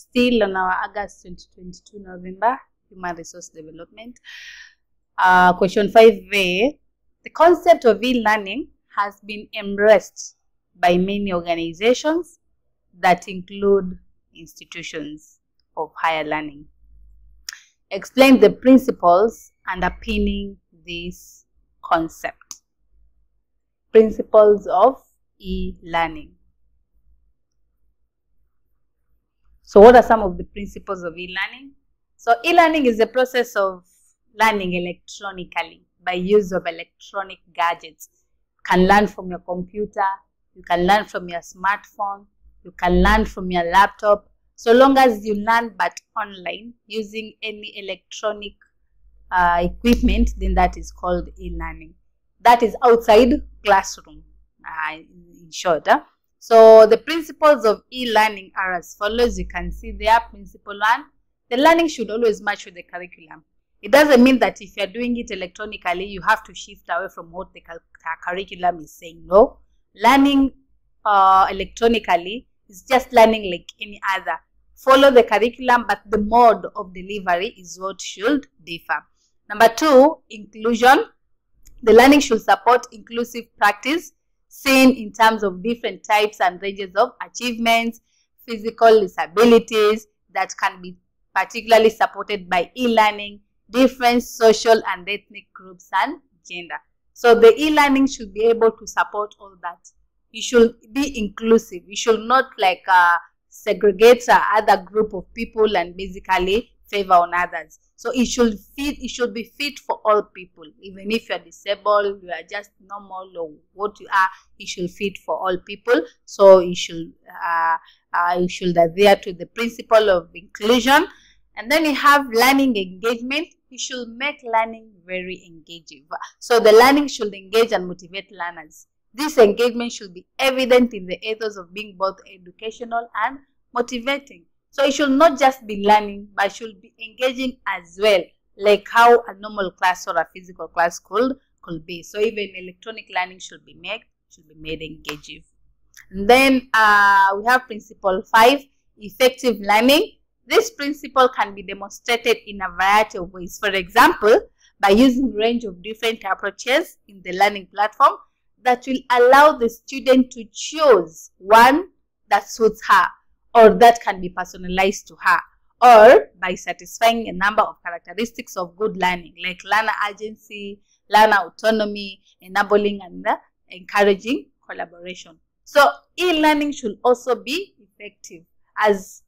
Still on our August 2022 November Human Resource Development. Question 5A. The concept of e-learning has been embraced by many organizations that include institutions of higher learning. Explain the principles underpinning this concept. Principles of e-learning. So what are some of the principles of e-learning? So e-learning is a process of learning electronically by use of electronic gadgets. You can learn from your computer, you can learn from your smartphone, you can learn from your laptop, so long as you learn but online using any electronic equipment, then that is called e-learning. That is outside classroom, in short. So the principles of e-learning are as follows. You can see there, principle 1, the learning should always match with the curriculum. It doesn't mean that if you're doing it electronically, you have to shift away from what the curriculum is saying. No, learning electronically is just learning like any other. Follow the curriculum, but the mode of delivery is what should differ. Number 2, inclusion. The learning should support inclusive practice, seen in terms of different types and ranges of achievements, physical disabilities that can be particularly supported by e-learning, different social and ethnic groups and gender. So the e-learning should be able to support all that. You should be inclusive. You should not like segregate other group of people and basically favor on others. So it should be fit for all people. Even if you are disabled, you are just normal or what you are, it should fit for all people. So you should adhere to the principle of inclusion. And then you have learning engagement. You should make learning very engaging. So the learning should engage and motivate learners. This engagement should be evident in the ethos of being both educational and motivating. So it should not just be learning, but it should be engaging as well, like how a normal class or a physical class could be. So even electronic learning should be made engaging. And then we have principle 5, effective learning. This principle can be demonstrated in a variety of ways. For example, by using a range of different approaches in the learning platform that will allow the student to choose one that suits her, or that can be personalized to her, or by satisfying a number of characteristics of good learning, like learner agency, learner autonomy, enabling and encouraging collaboration. So e-learning should also be effective as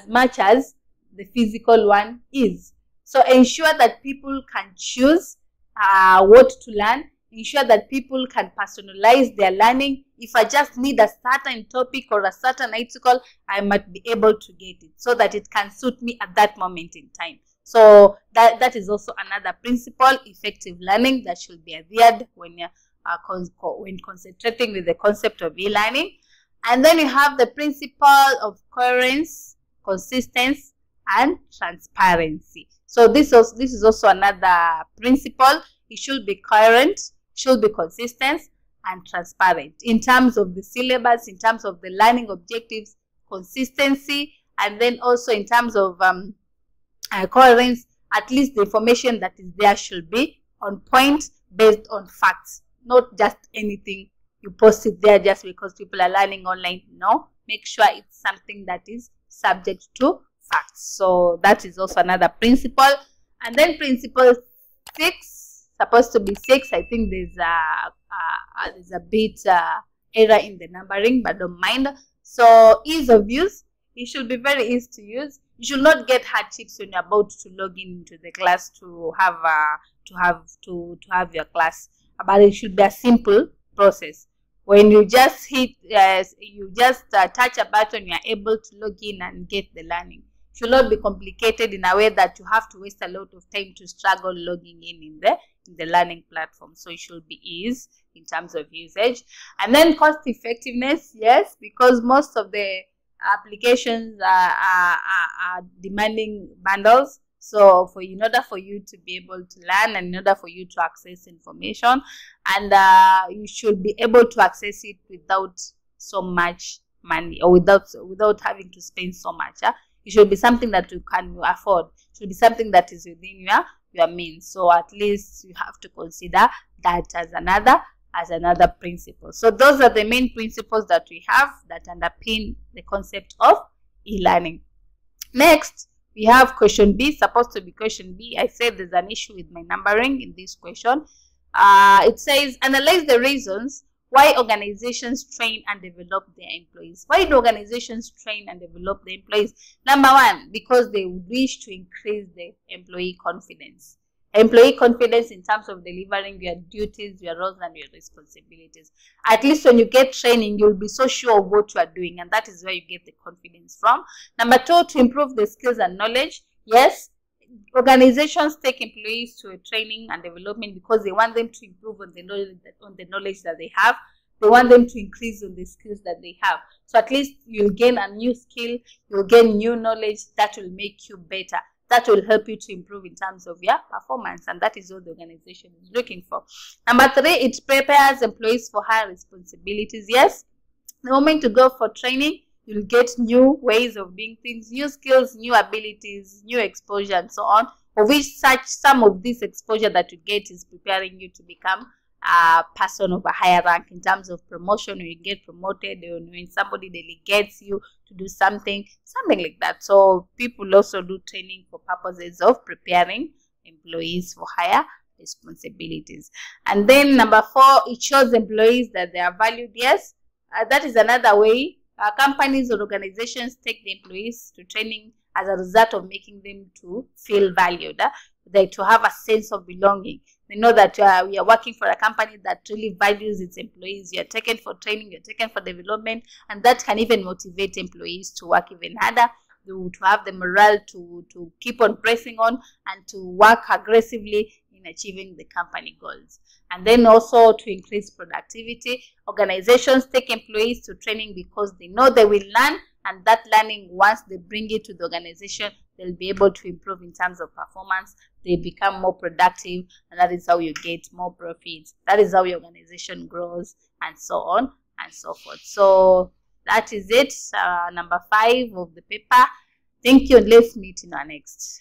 much as the physical one is. So ensure that people can choose what to learn. Ensure that people can personalize their learning. If I just need a certain topic or a certain article, I might be able to get it so that it can suit me at that moment in time. So that is also another principle, effective learning, that should be adhered when concentrating with the concept of e-learning. And then you have the principle of coherence, consistency, and transparency. So this is also another principle. It should be coherent, should be consistent and transparent in terms of the syllabus, in terms of the learning objectives, consistency, and then also in terms of coherence. At least the information that is there should be on point, based on facts, not just anything you post it there just because people are learning online. No, make sure it's something that is subject to facts. So that is also another principle. And then principle 6, supposed to be 6. I think there's a bit error in the numbering, but don't mind. So ease of use. It should be very easy to use. You should not get hardships when you're about to log into the class to have your class. But it should be a simple process. When you just hit, touch a button, you are able to log in and get the learning. It should not be complicated in a way that you have to waste a lot of time to struggle logging in the learning platform. So it should be ease in terms of usage. And then cost effectiveness, yes, because most of the applications are demanding bundles. So in order for you to be able to learn and in order for you to access information, and you should be able to access it without so much money, or without having to spend so much. It should be something that you can afford. It should be something that is within your means. So at least you have to consider that as another principle. So those are the main principles that we have that underpin the concept of e-learning. Next, we have question B, supposed to be question B. I said there's an issue with my numbering in this question. It says, analyze the reasons why organizations train and develop their employees. Why do organizations train and develop their employees? Number one, because they wish to increase the employee confidence. Employee confidence in terms of delivering your duties, your roles, and your responsibilities. At least when you get training, you'll be so sure of what you are doing, and that is where you get the confidence from. Number two, to improve the skills and knowledge. Yes, organizations take employees to a training and development because they want them to improve on the knowledge that they have. They want them to increase on the skills that they have. So at least you'll gain a new skill, you'll gain new knowledge that will make you better. That will help you to improve in terms of your performance, and that is what the organization is looking for. Number three, it prepares employees for higher responsibilities. Yes, the moment you go for training, you'll get new ways of doing things, new skills, new abilities, new exposure, and so on, of which some of this exposure that you get is preparing you to become a person of a higher rank in terms of promotion. When you get promoted, or when somebody delegates you to do something like that. So people also do training for purposes of preparing employees for higher responsibilities. And then number four, it shows employees that they are valued. Yes, that is another way. Companies or organizations take the employees to training as a result of making them to feel valued, to have a sense of belonging. They know that we are working for a company that really values its employees. You are taken for training, you are taken for development, and that can even motivate employees to work even harder, to have the morale to keep on pressing on and to work aggressively in achieving the company goals. And then also to increase productivity. Organizations take employees to training because they know they will learn, and that learning, once they bring it to the organization, they'll be able to improve in terms of performance. They become more productive, and that is how you get more profits. That is how your organization grows, and so on and so forth. So that is it, number 5 of the paper. Thank you, and let's meet in our next.